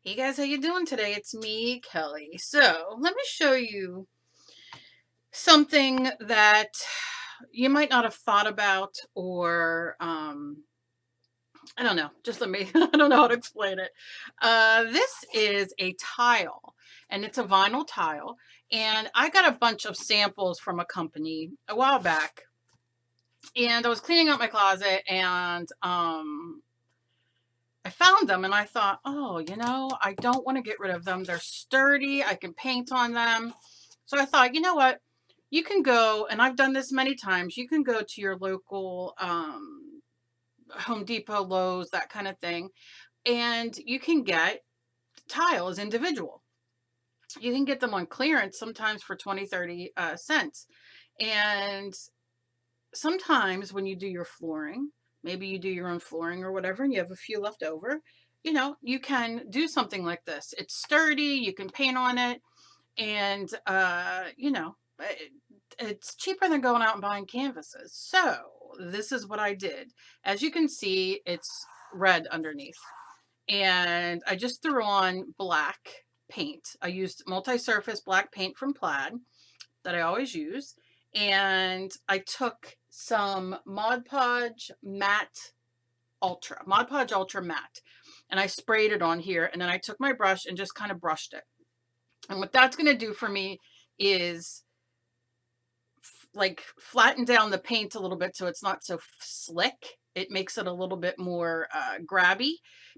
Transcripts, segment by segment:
Hey guys, how you doing today? It's me, Kelly. So let me show you something that you might not have thought about, or I don't know. Just let me. I don't know how to explain it. This is a tile, and it's a vinyl tile. And I got a bunch of samples from a company a while back, and I was cleaning out my closet, and I found them and I thought, oh, I don't want to get rid of them. They're sturdy. I can paint on them. So I thought, you know what? You can go, and I've done this many times. You can go to your local Home Depot, Lowe's, that kind of thing, and you can get tiles individual. You can get them on clearance sometimes for 20, 30 cents. And sometimes when you do your flooring, maybe you do your own flooring or whatever, and you have a few left over, you can do something like this. It's sturdy, you can paint on it, and it's cheaper than going out and buying canvases. So this is what I did. As you can see, it's red underneath. And I just threw on black paint. I used multi-surface black paint from Plaid that I always use. And I took some Mod Podge Mod Podge Ultra Matte, and I sprayed it on here. And then I took my brush and just kind of brushed it. And what that's going to do for me is like flatten down the paint a little bit so it's not so slick. It makes it a little bit more grabby,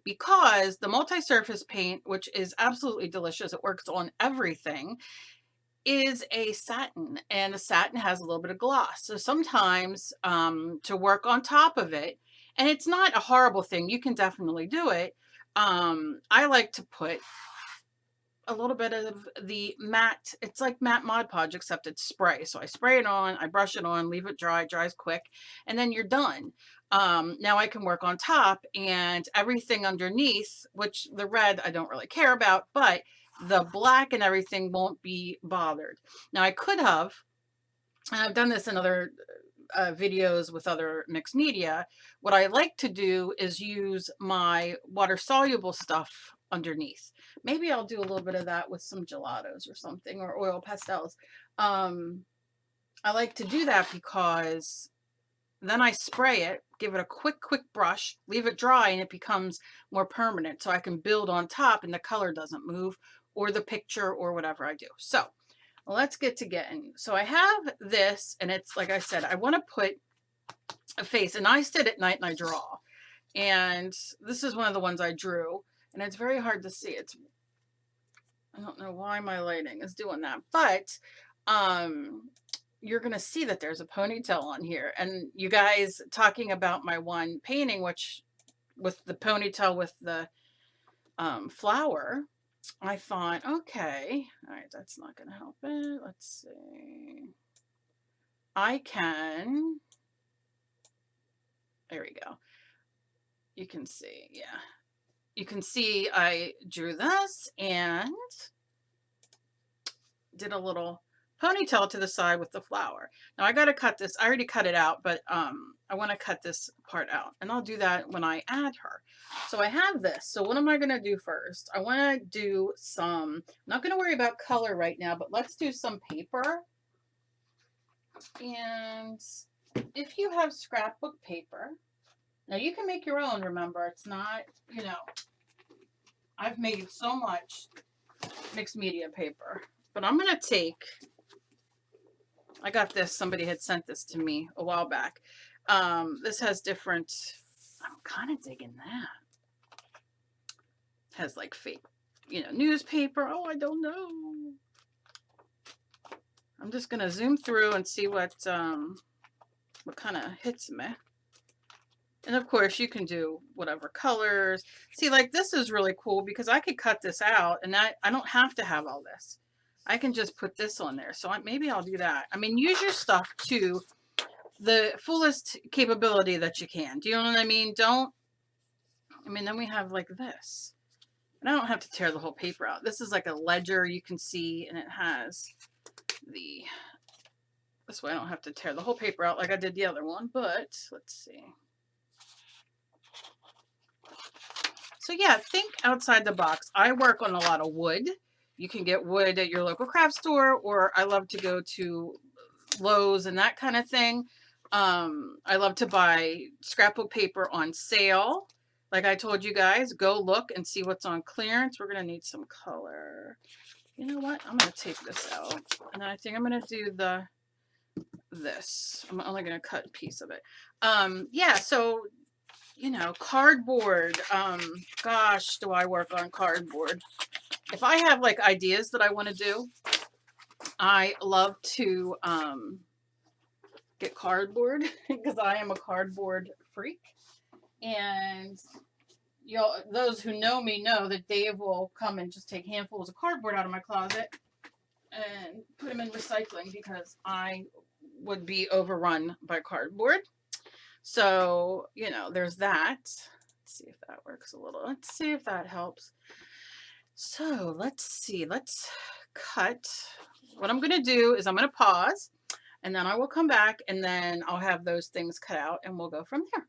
because the multi-surface paint, which is absolutely delicious, it works on everything, is a satin, and the satin has a little bit of gloss. So sometimes to work on top of it, and it's not a horrible thing, you can definitely do it. I like to put a little bit of the matte, it's like matte Mod Podge, except it's spray. So I spray it on, I brush it on, leave it dry, dries quick, and then you're done. Now I can work on top, and everything underneath, which the red I don't really care about, but the black and everything won't be bothered. Now I could have, and I've done this in other videos with other mixed media, what I like to do is use my water soluble stuff underneath. Maybe I'll do a little bit of that with some gelatos or something, or oil pastels. I like to do that because then I spray it, give it a quick brush, leave it dry, and it becomes more permanent. So I can build on top and the color doesn't move, or the picture, or whatever I do. So let's get to getting. So I have this, and it's like I said, I want to put a face, and I sit at night and I draw. And this is one of the ones I drew, and it's very hard to see. I don't know why my lighting is doing that, but you're going to see that there's a ponytail on here. And you guys talking about my one painting, which with the ponytail with the flower, I thought, okay, all right, that's not going to help it. Let's see. I can, there we go. You can see, yeah. You can see I drew this and did a little ponytail to the side with the flower. Now I got to cut this. I already cut it out, but I want to cut this part out, and I'll do that when I add her. So I have this. So what am I going to do first? I want to do some, I'm not going to worry about color right now, but let's do some paper. And if you have scrapbook paper, now you can make your own, remember, it's not, I've made so much mixed media paper, but I'm going to take, I got this, somebody had sent this to me a while back. This has different, I'm kind of digging that. It has like fake, newspaper. Oh, I don't know. I'm just going to zoom through and see what kind of hits me. And of course you can do whatever colors. See, like this is really cool because I could cut this out, and I don't have to have all this. I can just put this on there. So maybe I'll do that. I mean, use your stuff to the fullest capability that you can. Do you know what I mean? Then we have like this. And I don't have to tear the whole paper out. This is like a ledger, you can see, and it has this way I don't have to tear the whole paper out like I did the other one, but let's see. So yeah, think outside the box. I work on a lot of wood. You can get wood at your local craft store, or I love to go to Lowe's and that kind of thing. I love to buy scrapbook paper on sale. Like I told you guys, go look and see what's on clearance. We're going to need some color. You know what? I'm going to take this out. And then I think I'm going to do this. I'm only going to cut a piece of it. Yeah, so, you know, cardboard. Gosh, do I work on cardboard? If I have like ideas that I want to do, I love to get cardboard because I am a cardboard freak. And you know, those who know me know that Dave will come and just take handfuls of cardboard out of my closet and put them in recycling because I would be overrun by cardboard. So, you know, there's that. Let's see if that works a little. Let's see if that helps. So let's see. Let's cut. What I'm going to do is I'm going to pause and then I will come back and then I'll have those things cut out and we'll go from there.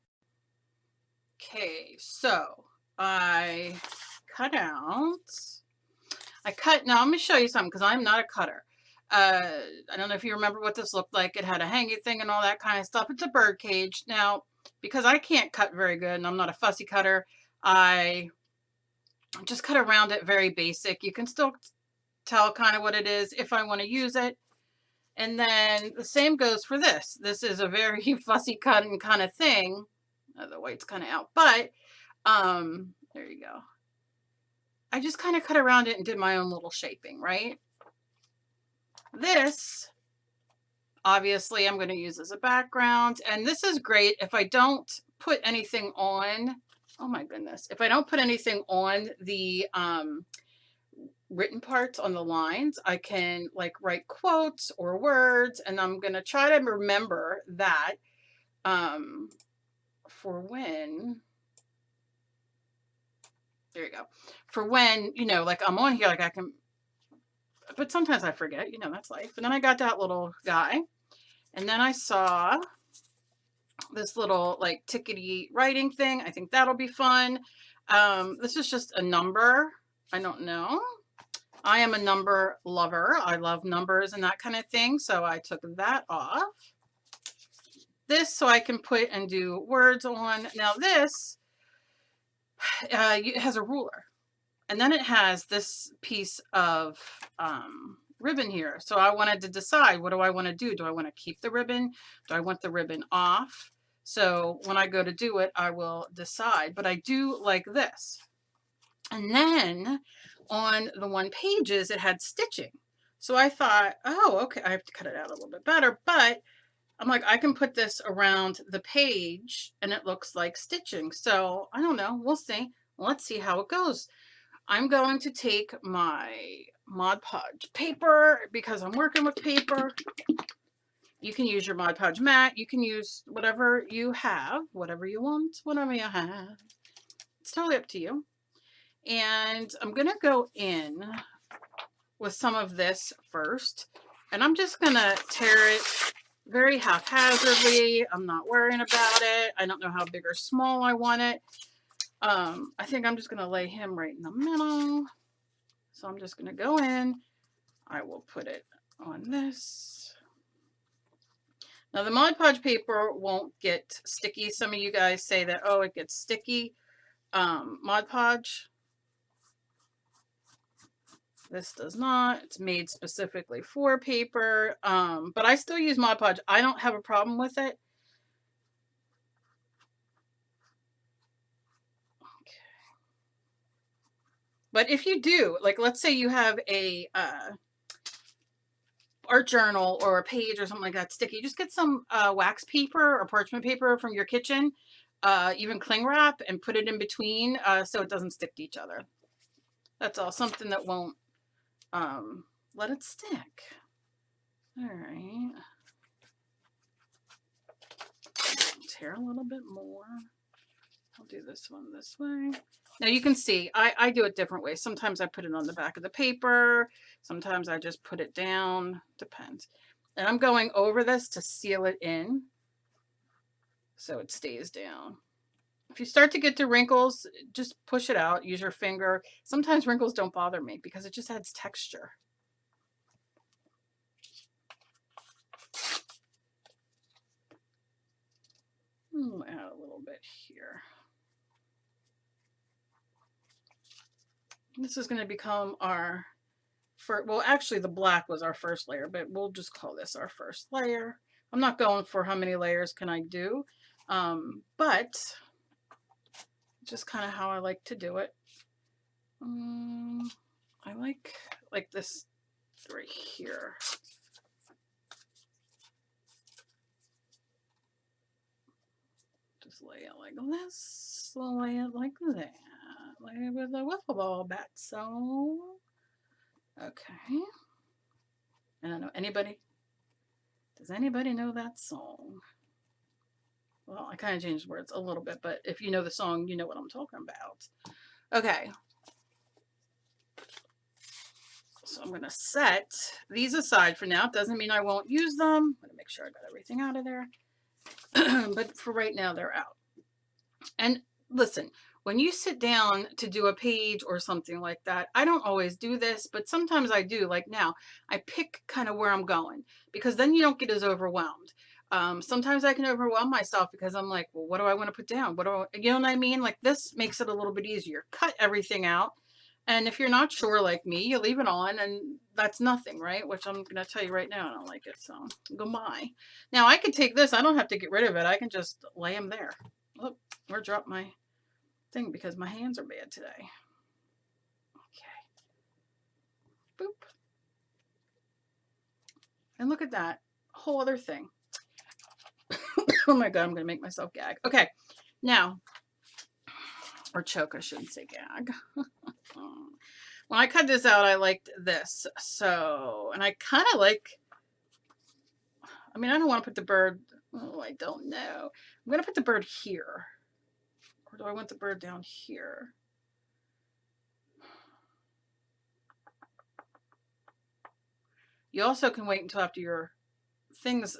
Okay, so I cut out. Now I'm going to show you something because I'm not a cutter. I don't know if you remember what this looked like. It had a hanging thing and all that kind of stuff. It's a bird cage. Now, because I can't cut very good and I'm not a fussy cutter, I just cut around it very basic. You can still tell kind of what it is if I want to use it. And then the same goes for this. This is a very fussy cutting kind of thing. The white's kind of out, but there you go. I just kind of cut around it and did my own little shaping, right? This, obviously, I'm going to use as a background. And this is great if I don't put anything on. Oh my goodness. If I don't put anything on the written parts on the lines, I can like write quotes or words. And I'm going to try to remember that for when, there you go. For when, you know, like I'm on here, like I can, but sometimes I forget, you know, that's life. And then I got that little guy. And then I saw this little like tickety writing thing. I think that'll be fun. This is just a number. I don't know. I am a number lover. I love numbers and that kind of thing. So I took that off. This so I can put and do words on. Now this it has a ruler. And then it has this piece of ribbon here. So I wanted to decide, what do I want to do? Do I want to keep the ribbon? Do I want the ribbon off? So when I go to do it, I will decide. But I do like this. And then on the one pages, it had stitching. So I thought, oh, okay, I have to cut it out a little bit better. But I'm like, I can put this around the page and it looks like stitching. So I don't know. We'll see. Let's see how it goes. I'm going to take my Mod Podge paper because I'm working with paper. You can use your Mod Podge mat. You can use whatever you have, whatever you want, whatever you have. It's totally up to you. And I'm going to go in with some of this first. And I'm just going to tear it very haphazardly. I'm not worrying about it. I don't know how big or small I want it. I think I'm just going to lay him right in the middle. So I'm just going to go in. I will put it on this. Now the Mod Podge paper won't get sticky. Some of you guys say that, oh, it gets sticky. Mod Podge. This does not. It's made specifically for paper. But I still use Mod Podge. I don't have a problem with it. But if you do, like, let's say you have a art journal or a page or something like that sticky, just get some wax paper or parchment paper from your kitchen, even cling wrap, and put it in between so it doesn't stick to each other. That's all. Something that won't let it stick. All right. Tear a little bit more. I'll do this one this way. Now you can see I do it different ways. Sometimes I put it on the back of the paper. Sometimes I just put it down. Depends. And I'm going over this to seal it in so it stays down. If you start to get to wrinkles, just push it out, use your finger. Sometimes wrinkles don't bother me because it just adds texture. Add a little bit here. This is going to become our first, well, actually the black was our first layer, but we'll just call this our first layer. I'm not going for how many layers can I do, but just kind of how I like to do it. I like this right here. Just lay it like this, lay it like that, lay it with a wiffle ball bat. So, okay. I don't know, anybody? Does anybody know that song? Well, I kind of changed words a little bit, but if you know the song, you know what I'm talking about. Okay. So I'm going to set these aside for now. It doesn't mean I won't use them. I'm going to make sure I got everything out of there. But for right now, they're out. And listen, when you sit down to do a page or something like that, I don't always do this, but sometimes I do. Like now, I pick kind of where I'm going because then you don't get as overwhelmed. Sometimes I can overwhelm myself because I'm like, well, what do I want to put down? What do I, you know what I mean? Like this makes it a little bit easier. Cut everything out. And if you're not sure like me, you leave it on and that's nothing, right? Which I'm going to tell you right now, I don't like it. So goodbye. Now I could take this. I don't have to get rid of it. I can just lay them there. Oh, or drop my thing because my hands are bad today. Okay. Boop. And look at that. Whole other thing. Oh my God, I'm going to make myself gag. Okay. Now, or choke, I shouldn't say gag. When I cut this out, I liked this. So, and I kind of like, I mean, I don't want to put the bird, oh, I don't know. I'm going to put the bird here. Or do I want the bird down here? You also can wait until after your things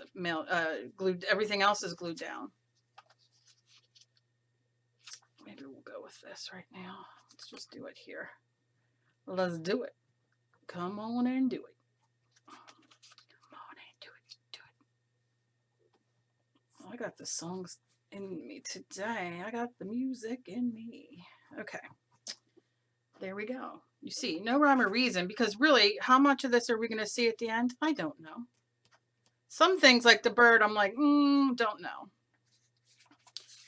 glued, everything else is glued down. Maybe we'll go with this right now. Let's just do it here. Let's do it. Come on and do it. Come on and do it. Do it. Oh, I got the songs in me today. I got the music in me. Okay. There we go. You see, no rhyme or reason, because really, how much of this are we going to see at the end? I don't know. Some things like the bird, I'm like, don't know.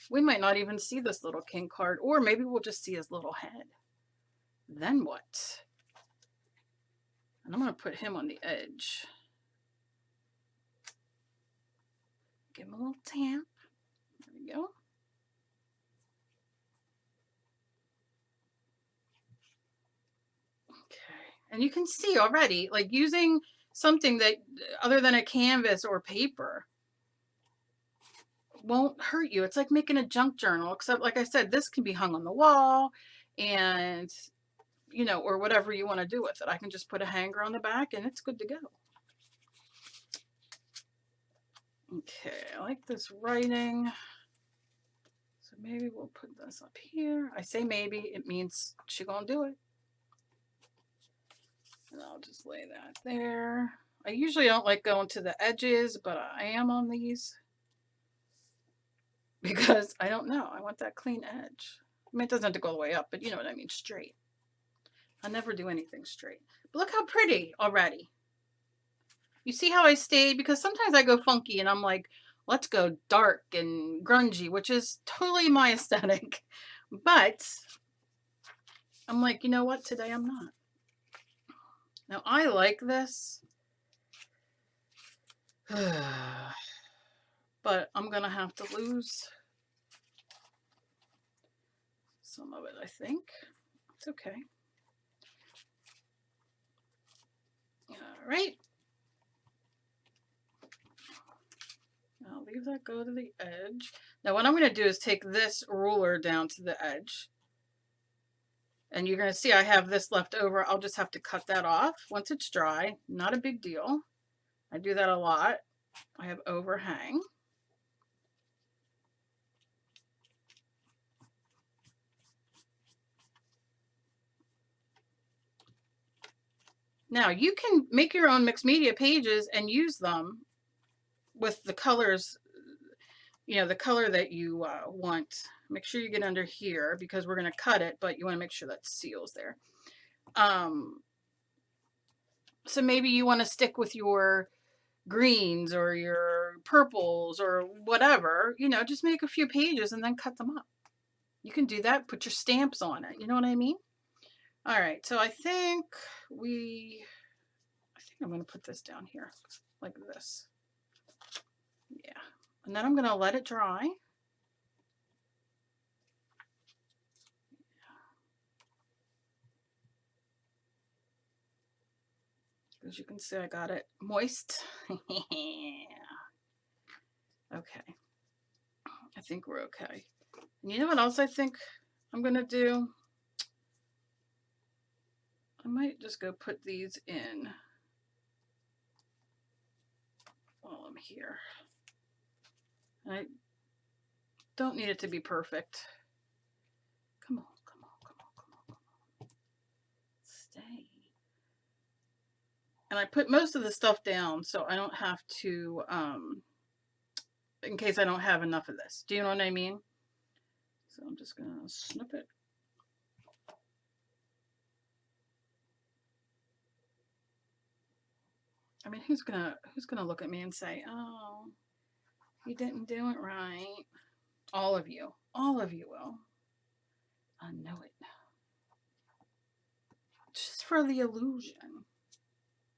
We might not even see this little king card, or maybe we'll just see his little head. Then what? And I'm going to put him on the edge. Give him a little tamp. There we go. Okay. And you can see already, like using something that other than a canvas or paper won't hurt you. It's like making a junk journal, except like I said, this can be hung on the wall and, you know, or whatever you want to do with it. I can just put a hanger on the back and it's good to go. Okay, I like this writing. So maybe we'll put this up here. I say maybe, it means she's gonna do it. And I'll just lay that there. I usually don't like going to the edges, but I am on these because I don't know. I want that clean edge. I mean, it doesn't have to go all the way up, but you know what I mean, straight. I never do anything straight. But look how pretty already. You see how I stayed? Because sometimes I go funky and I'm like, let's go dark and grungy, which is totally my aesthetic. But I'm like, you know what? Today I'm not. Now I like this. But I'm going to have to lose some of it, I think. It's okay. All right. I'll leave that go to the edge. Now what I'm going to do is take this ruler down to the edge. And you're going to see I have this left over. I'll just have to cut that off once it's dry. Not a big deal. I do that a lot. I have overhang. Now you can make your own mixed media pages and use them with the colors, you know, the color that you want. Make sure you get under here because we're going to cut it, but you want to make sure that seals there. So maybe you want to stick with your greens or your purples or whatever, you know, just make a few pages and then cut them up. You can do that, put your stamps on it. You know what I mean? All right, so I think I'm going to put this down here like this. Yeah, and then I'm going to let it dry. As you can see, I got it moist. Okay, I think we're okay. And you know what else I think I'm going to do? I might just go put these in while I'm here. I don't need it to be perfect. Come on, come on, come on, come on, come on. Stay. And I put most of the stuff down so I don't have to, in case I don't have enough of this. Do you know what I mean? So I'm just going to snip it. I mean, who's gonna look at me and say, "Oh, you didn't do it right"? All of you will. I know it. Just for the illusion,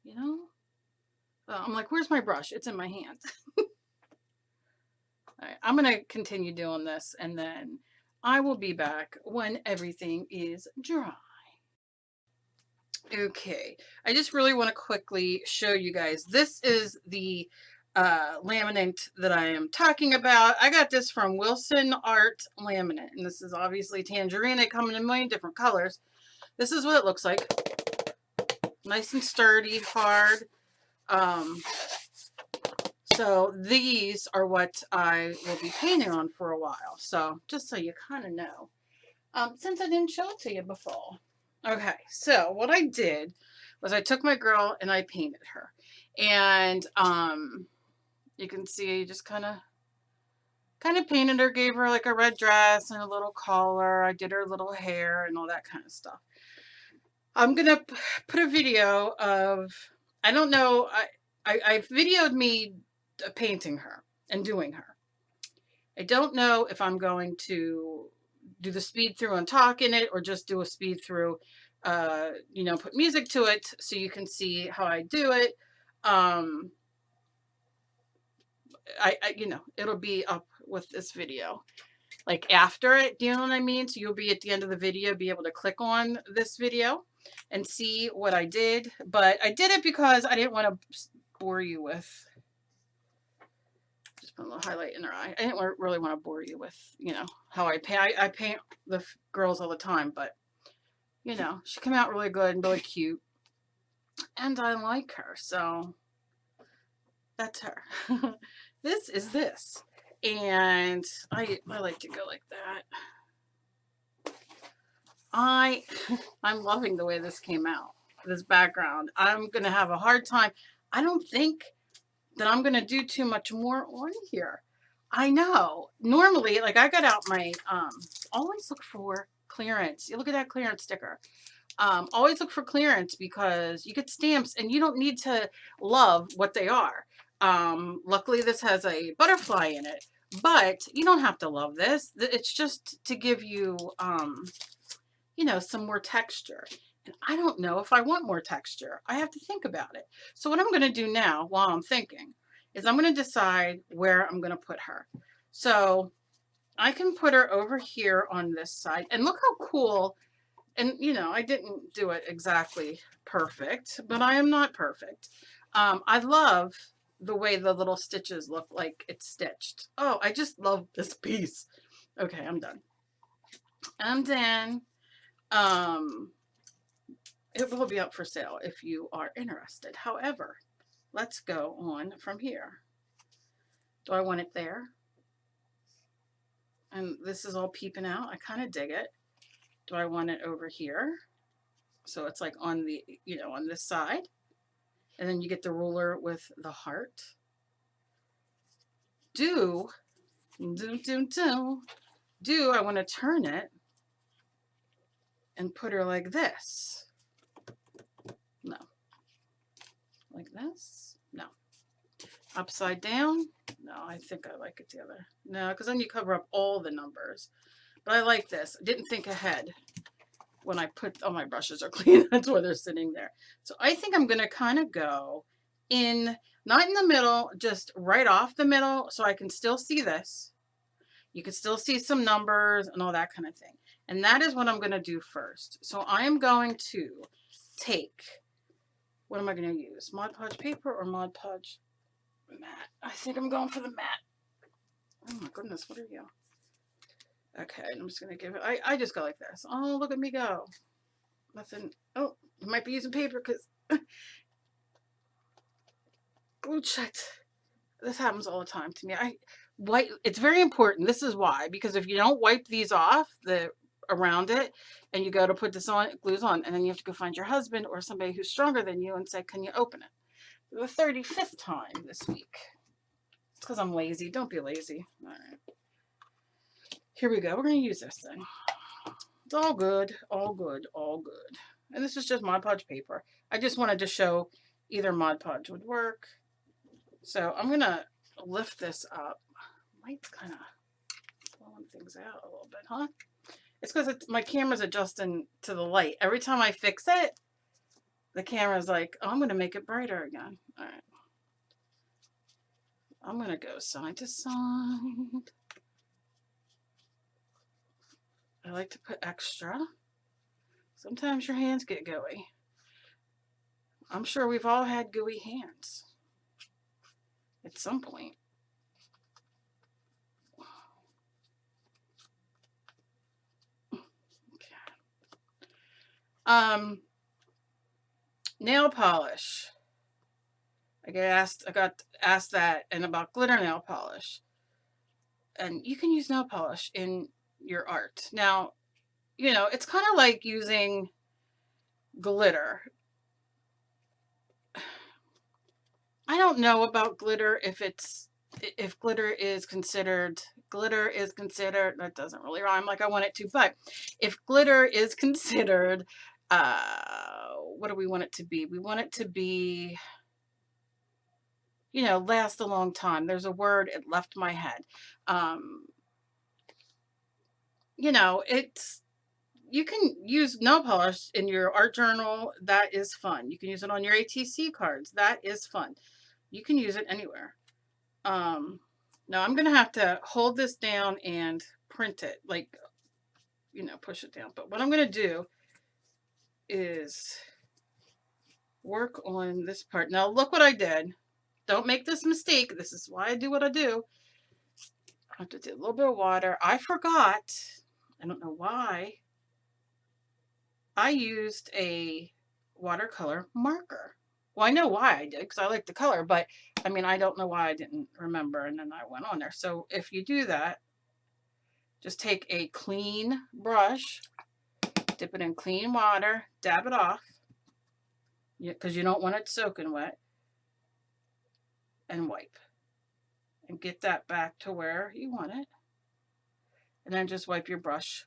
you know. I'm like, where's my brush? It's in my hand. All right, I'm gonna continue doing this, and then I will be back when everything is dry. Okay, I just really want to quickly show you guys. This is the laminate that I am talking about. I got this from Wilson Art Laminate, and this is obviously tangerine. They come in a million different colors. This is what it looks like. Nice and sturdy, hard. So these are what I will be painting on for a while. So just so you kind of know, since I didn't show it to you before. Okay, so what I did was I took my girl and I painted her. And you can see I just kind of painted her, gave her like a red dress and a little collar. I did her little hair and all that kind of stuff. I'm going to put a video of, I don't know, I videoed me painting her and doing her. I don't know if I'm going to do the speed through and talk in it or just do a speed through, you know, put music to it so you can see how I do it. You know, it'll be up with this video like after it, do you know what I mean? So you'll be at the end of the video, be able to click on this video and see what I did. But I did it because I didn't want to bore you with, just put a little highlight in her eye. I didn't really want to bore you with, you know, how I paint. I paint the girls all the time, but you know, she came out really good and really cute. And I like her, so that's her. This is this. And I like to go like that. I'm loving the way this came out, this background. I'm going to have a hard time. I don't think that I'm going to do too much more on here. I know. Normally, like I got out my, always look for clearance. You look at that clearance sticker. Always look for clearance because you get stamps and you don't need to love what they are. Luckily this has a butterfly in it, but you don't have to love this. It's just to give you, you know, some more texture. And I don't know if I want more texture. I have to think about it. So what I'm going to do now while I'm thinking is I'm going to decide where I'm going to put her. So I can put her over here on this side and look how cool. And, you know, I didn't do it exactly perfect, but I am not perfect. I love the way the little stitches look like it's stitched. Oh, I just love this piece. Okay, I'm done. And then it will be up for sale if you are interested. However, let's go on from here. Do I want it there? And this is all peeping out. I kind of dig it. Do I want it over here? So it's like on the, on this side. And then you get the ruler with the heart. Do, I want to turn it and put her like this. No. Like this? No. Upside down? No, I think I like it the other. No, because then you cover up all the numbers. But I like this. I didn't think ahead when I put, oh, my brushes are clean. That's why they're sitting there. So I think I'm going to kind of go in, not in the middle, just right off the middle so I can still see this. You can still see some numbers and all that kind of thing. And that is what I'm going to do first. So I am going to take, what am I going to use? Mod Podge paper or Mod Podge matte? I think I'm going for the matte. Oh my goodness, what are you? Okay, I'm just going to give it, I just go like this. Oh, look at me go. Nothing. Oh, you might be using paper because glue checked. This happens all the time to me. It's very important. This is why, because if you don't wipe these off around it and you go to put this on, it glues on, and then you have to go find your husband or somebody who's stronger than you and say, can you open it? For the 35th time this week. It's because I'm lazy. Don't be lazy. All right. Here we go. We're going to use this thing. It's all good, all good, all good. And this is just Mod Podge paper. I just wanted to show either Mod Podge would work. So I'm going to lift this up. Light's kind of blowing things out a little bit, huh? It's because my camera's adjusting to the light. Every time I fix it, the camera's like, oh, I'm going to make it brighter again. All right. I'm going to go side to side. I like to put extra. Sometimes your hands get gooey. I'm sure we've all had gooey hands at some point. Okay. Nail polish. I got asked that, and about glitter nail polish. And you can use nail polish in your art. Now, it's kind of like using glitter. I don't know about glitter if glitter is considered, that doesn't really rhyme like I want it to, but if glitter is considered, what do we want it to be? We want it to be, last a long time. There's a word, it left my head. You can use nail polish in your art journal. That is fun. You can use it on your ATC cards. That is fun. You can use it anywhere. Now I'm going to have to hold this down and print it, like, push it down. But what I'm going to do is work on this part. Now look what I did. Don't make this mistake. This is why I do what I do. I have to do a little bit of water. I forgot. I don't know why. I used a watercolor marker. Well, I know why I did, because I like the color, but I mean, I don't know why I didn't remember, and then I went on there. So if you do that, just take a clean brush, dip it in clean water, dab it off, because you don't want it soaking wet, and wipe. And get that back to where you want it. And then just wipe your brush.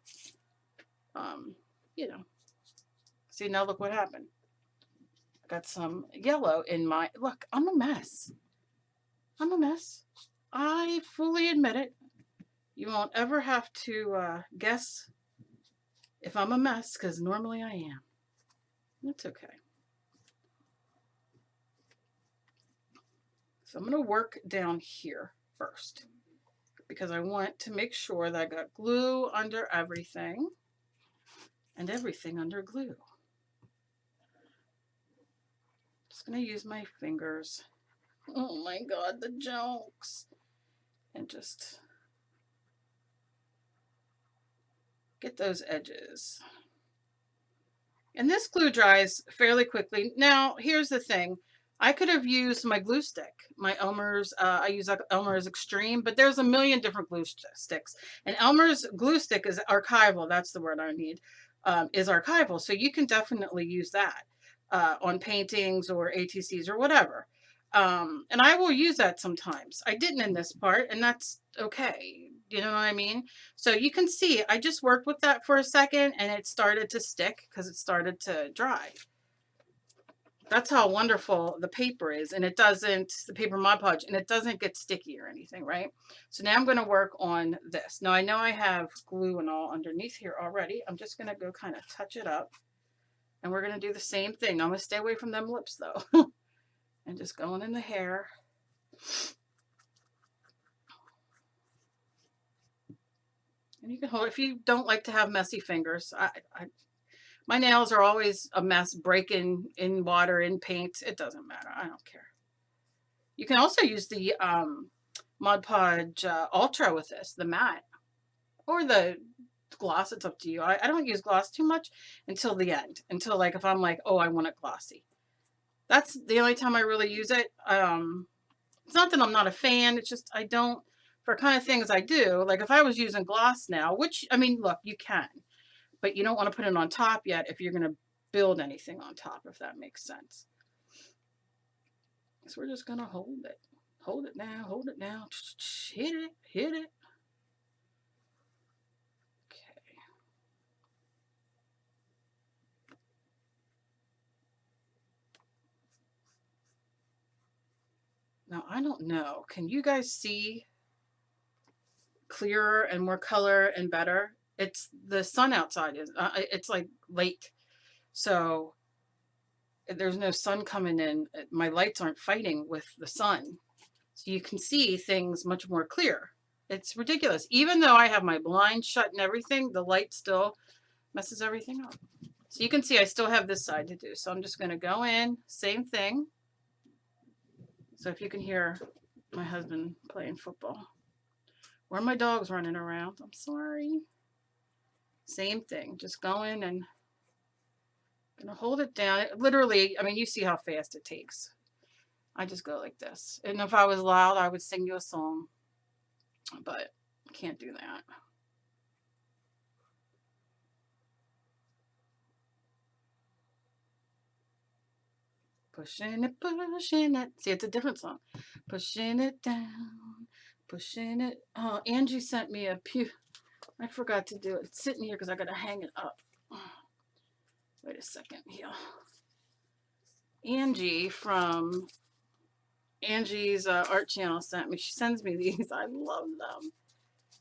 See, now look what happened. Got some yellow in my, look, I'm a mess. I'm a mess. I fully admit it. You won't ever have to guess if I'm a mess, because normally I am. That's okay. So I'm going to work down here first, because I want to make sure that I got glue under everything and everything under glue. Just going to use my fingers. Oh my God, the jokes. And just get those edges. And this glue dries fairly quickly. Now, here's the thing. I could have used my glue stick, my Elmer's. I use Elmer's Extreme, but there's a million different glue sticks. And Elmer's glue stick is archival. That's the word I need. is archival. So you can definitely use that on paintings or ATCs or whatever. And I will use that sometimes. I didn't in this part, and that's okay. You know what I mean? So you can see, I just worked with that for a second and it started to stick because it started to dry. That's how wonderful the paper is. And it doesn't, the paper Mod Podge, and it doesn't get sticky or anything, right? So now I'm going to work on this. Now I know I have glue and all underneath here already. I'm just going to go kind of touch it up. And we're going to do the same thing. I'm going to stay away from them lips though. And just going in the hair. And you can hold, if you don't like to have messy fingers, my nails are always a mess, breaking in water, in paint. It doesn't matter. I don't care. You can also use the Mod Podge Ultra with this, the matte, or the gloss. It's up to you. I don't use gloss too much until the end, until like if I'm like, oh, I want it glossy. That's the only time I really use it. It's not that I'm not a fan. It's just I don't, for kind of things I do, like if I was using gloss now, which, I mean, look, you can, but you don't want to put it on top yet if you're going to build anything on top, if that makes sense. So we're just going to hold it. Hold it now, hold it now. Hit it, hit it. Okay. Now, I don't know. Can you guys see clearer and more color and better? It's the sun outside. It's like late. So there's no sun coming in. My lights aren't fighting with the sun. So you can see things much more clear. It's ridiculous. Even though I have my blinds shut and everything, the light still messes everything up. So you can see I still have this side to do. So I'm just going to go in, same thing. So if you can hear my husband playing football or my dog's running around, I'm sorry. Same thing, just go in and gonna hold it down. Literally, I mean, you see how fast it takes. I just go like this. And if I was loud, I would sing you a song, but I can't do that. Pushing it, pushing it. See, it's a different song. Pushing it down, pushing it. Oh, Angie sent me a pew. I forgot to do it. It's sitting here because I got to hang it up. Wait a second here. Angie from Angie's art channel sent me. She sends me these. I love them.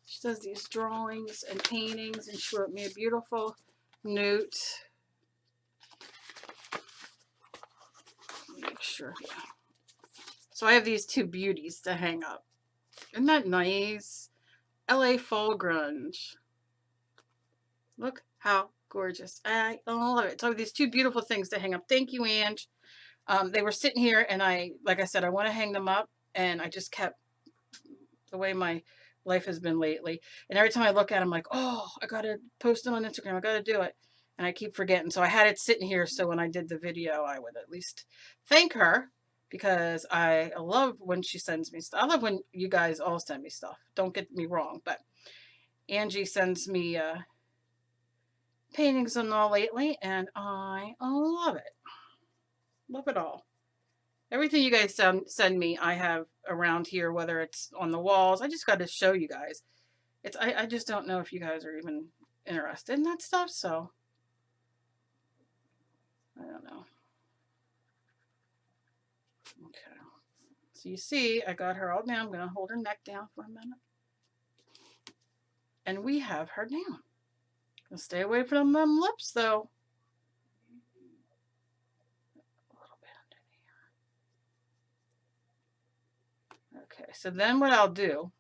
She does these drawings and paintings, and she wrote me a beautiful note. Make sure. So I have these two beauties to hang up. Isn't that nice? LA Fall Grunge. Look how gorgeous. I love it. So I have these two beautiful things to hang up. Thank you, Ange. They were sitting here, and like I said, I want to hang them up, and I just kept, the way my life has been lately, and every time I look at them, I'm like, oh, I got to post it on Instagram. I got to do it. And I keep forgetting. So I had it sitting here so when I did the video, I would at least thank her, because I love when she sends me stuff. I love when you guys all send me stuff. Don't get me wrong, but Angie sends me paintings and all lately, and I love it. Love it all. Everything you guys send me, I have around here, whether it's on the walls. I just got to show you guys. I just don't know if you guys are even interested in that stuff, so I don't know. Okay. So you see, I got her all down. I'm going to hold her neck down for a minute. And we have her down. Stay away from them lips, though. A little bit under here. Okay, so then what I'll do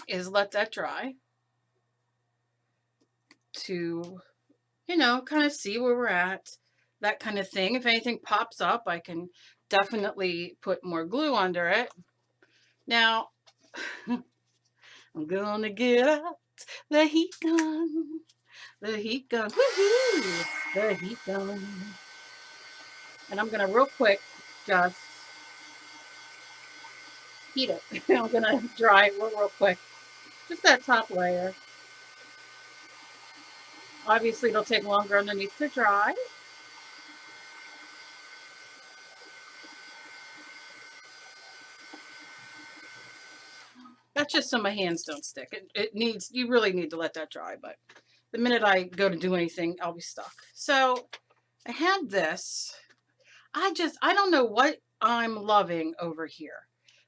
is let that dry to, you know, kind of see where we're at, that kind of thing. If anything pops up, I can definitely put more glue under it. Now, I'm gonna get out the heat gun. The heat gun. Woohoo! The heat gun. And I'm gonna real quick just heat it. I'm gonna dry it real quick. Just that top layer. Obviously, it'll take longer underneath to dry. That's just so my hands don't stick. You really need to let that dry, but the minute I go to do anything, I'll be stuck. So I had this. I don't know what I'm loving over here.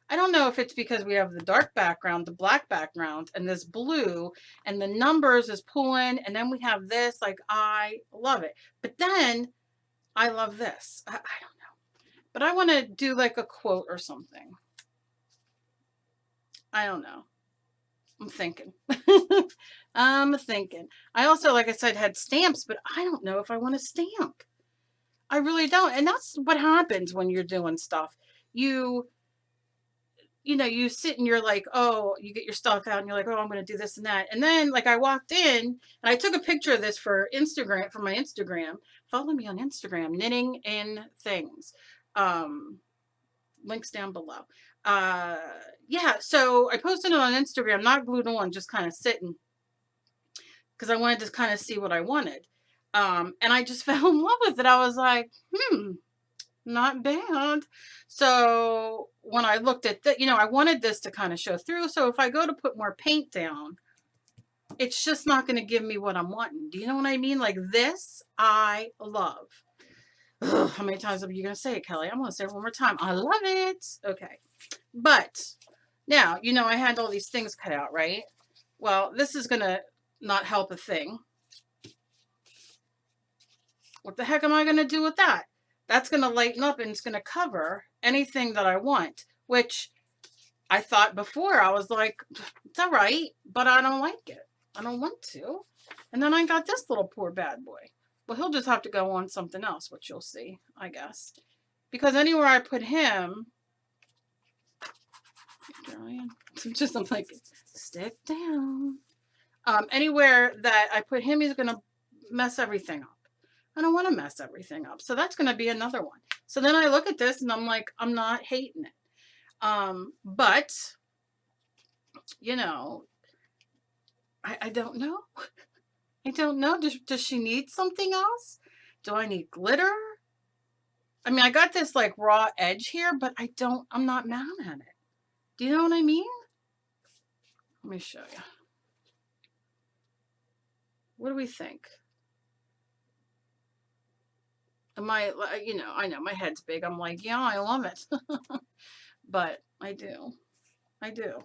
I don't know if it's because we have the dark background, the black background, and this blue, and the numbers is pulling, and then we have this. Like, I love it. But then I love this. I don't know. But I want to do like a quote or something. I don't know. I'm thinking. I'm thinking. I also, like I said, had stamps, but I don't know if I want to stamp. I really don't. And that's what happens when you're doing stuff. You know, you sit and you're like, oh, you get your stuff out and you're like, oh, I'm going to do this and that. And then like I walked in and I took a picture of this for Instagram, for my Instagram. Follow me on Instagram, Knitting and Things. Links down below. Yeah, so I posted it on Instagram, not glued on, just kind of sitting because I wanted to kind of see what I wanted. And I just fell in love with it. I was like, not bad. So when I looked at that, you know, I wanted this to kind of show through. So if I go to put more paint down, it's just not going to give me what I'm wanting. Do you know what I mean? Like this, I love. Ugh, how many times are you going to say it, Kelly? I'm going to say it one more time. I love it. Okay. But now, you know, I had all these things cut out, right? Well, this is going to not help a thing. What the heck am I going to do with that? That's going to lighten up and it's going to cover anything that I want, which I thought before. I was like, it's all right, but I don't like it. I don't want to. And then I got this little poor bad boy. Well, he'll just have to go on something else, which you'll see, I guess. Because anywhere I put him, just I'm like, stick down. Anywhere that I put him, he's going to mess everything up. I don't want to mess everything up. So that's going to be another one. So then I look at this and I'm like, I'm not hating it. But, you know, I don't know. I don't know. Does she need something else? Do I need glitter? I mean, I got this like raw edge here, but I'm not mad at it. Do you know what I mean? Let me show you. What do we think? Am I, you know, I know my head's big. I'm like, yeah, I love it. But I do. I do.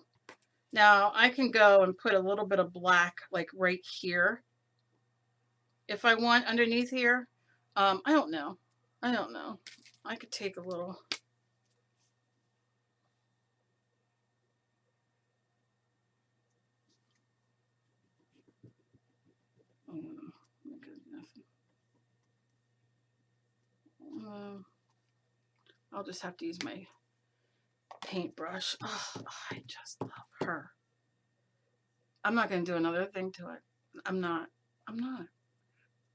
Now I can go and put a little bit of black like right here if I want underneath here. I don't know. I don't know. I could take a little. I'll just have to use my paintbrush. Oh, I just love her. I'm not going to do another thing to it. I'm not.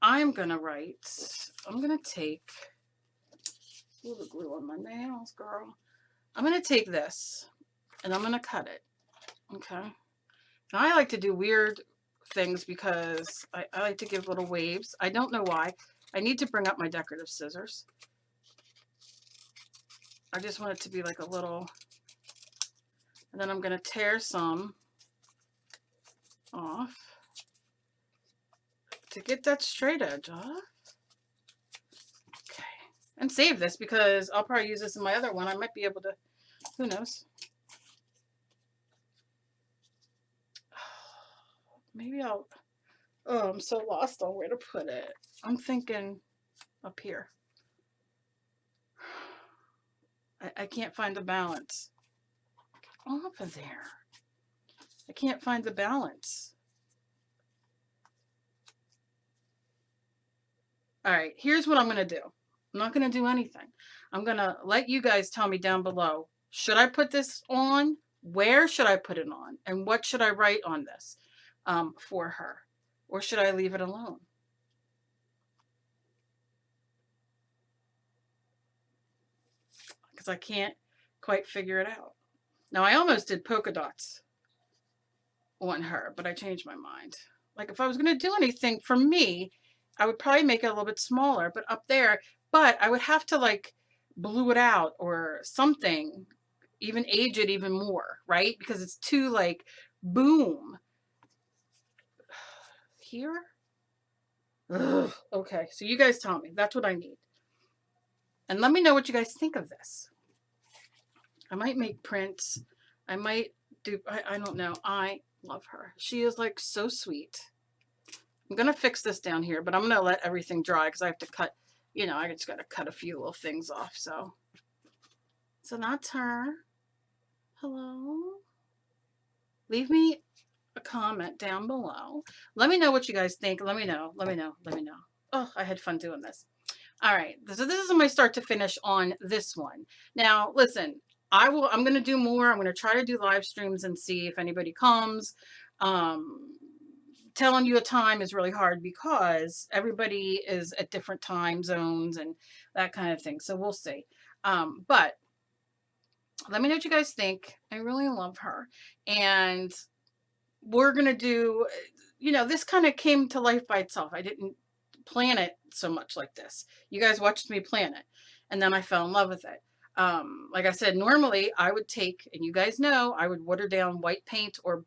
I'm going to write. I'm going to take. Ooh, the glue on my nails, girl. I'm going to take this and I'm going to cut it. Okay. Now I like to do weird things because I like to give little waves. I don't know why. I need to bring up my decorative scissors. I just want it to be like a little, and then I'm going to tear some off to get that straight edge off. Okay. And save this because I'll probably use this in my other one. I might be able to, who knows? Maybe I'll, oh, I'm so lost on where to put it. I'm thinking up here. I can't find the balance. Get off of there. I can't find the balance. All right, here's what I'm going to do. I'm not going to do anything. I'm going to let you guys tell me down below. Should I put this on? Where should I put it on? And what should I write on this for her? Or should I leave it alone? Because I can't quite figure it out. Now, I almost did polka dots on her, but I changed my mind. Like if I was going to do anything for me, I would probably make it a little bit smaller, but up there, but I would have to like blue it out or something, even age it even more, right? Because it's too like boom here. Ugh. Okay, so you guys tell me. That's what I need. And let me know what you guys think of this. I might make prints. I might do, I don't know. I love her. She is like so sweet. I'm going to fix this down here, but I'm going to let everything dry because I have to cut, you know, I just got to cut a few little things off. So that's her. Hello. Leave me a comment down below. Let me know what you guys think. Let me know. Let me know. Let me know. Oh, I had fun doing this. All right. So this is my start to finish on this one. Now, listen, I'm going to do more. I'm going to try to do live streams and see if anybody comes. Telling you a time is really hard because everybody is at different time zones and that kind of thing. So we'll see. But let me know what you guys think. I really love her. And we're going to do, you know, this kind of came to life by itself. I didn't plan it so much like this. You guys watched me plan it. And then I fell in love with it. Like I said, normally I would take, and you guys know, I would water down white paint or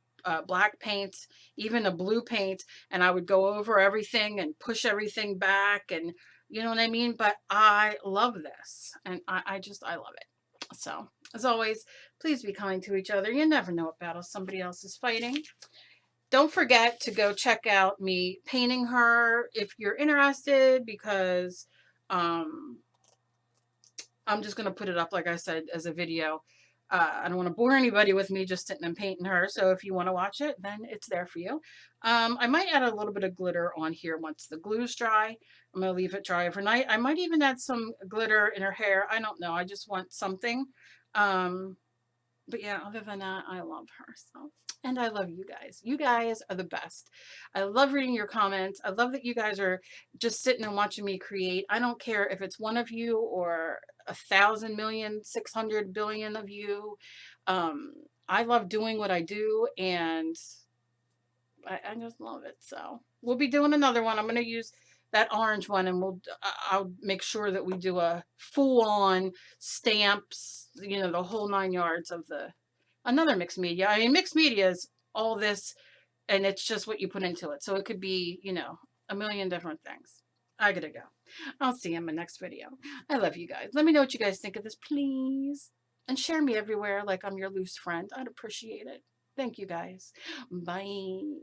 black paint, even a blue paint, and I would go over everything and push everything back, and you know what I mean? But I love this, and I love it. So, as always, please be kind to each other. You never know what battle somebody else is fighting. Don't forget to go check out me painting her if you're interested, because I'm just going to put it up, like I said, as a video. I don't want to bore anybody with me just sitting and painting her. So if you want to watch it, then it's there for you. I might add a little bit of glitter on here once the glue's dry. I'm going to leave it dry overnight. I might even add some glitter in her hair. I don't know. I just want something. But yeah, other than that, I love her. So, and I love you guys. You guys are the best. I love reading your comments. I love that you guys are just sitting and watching me create. I don't care if it's one of you or 1,000,000,600,000,000,000 of you. I love doing what I do, and I just love it. So we'll be doing another one. I'm going to use that orange one, and I'll make sure that we do a full-on stamps, you know, the whole 9 yards of another mixed media. I mean, mixed media is all this, and it's just what you put into it. So it could be, you know, a million different things. I gotta go. I'll see you in my next video. I love you guys. Let me know what you guys think of this, please. And share me everywhere like I'm your loose friend. I'd appreciate it. Thank you guys. Bye.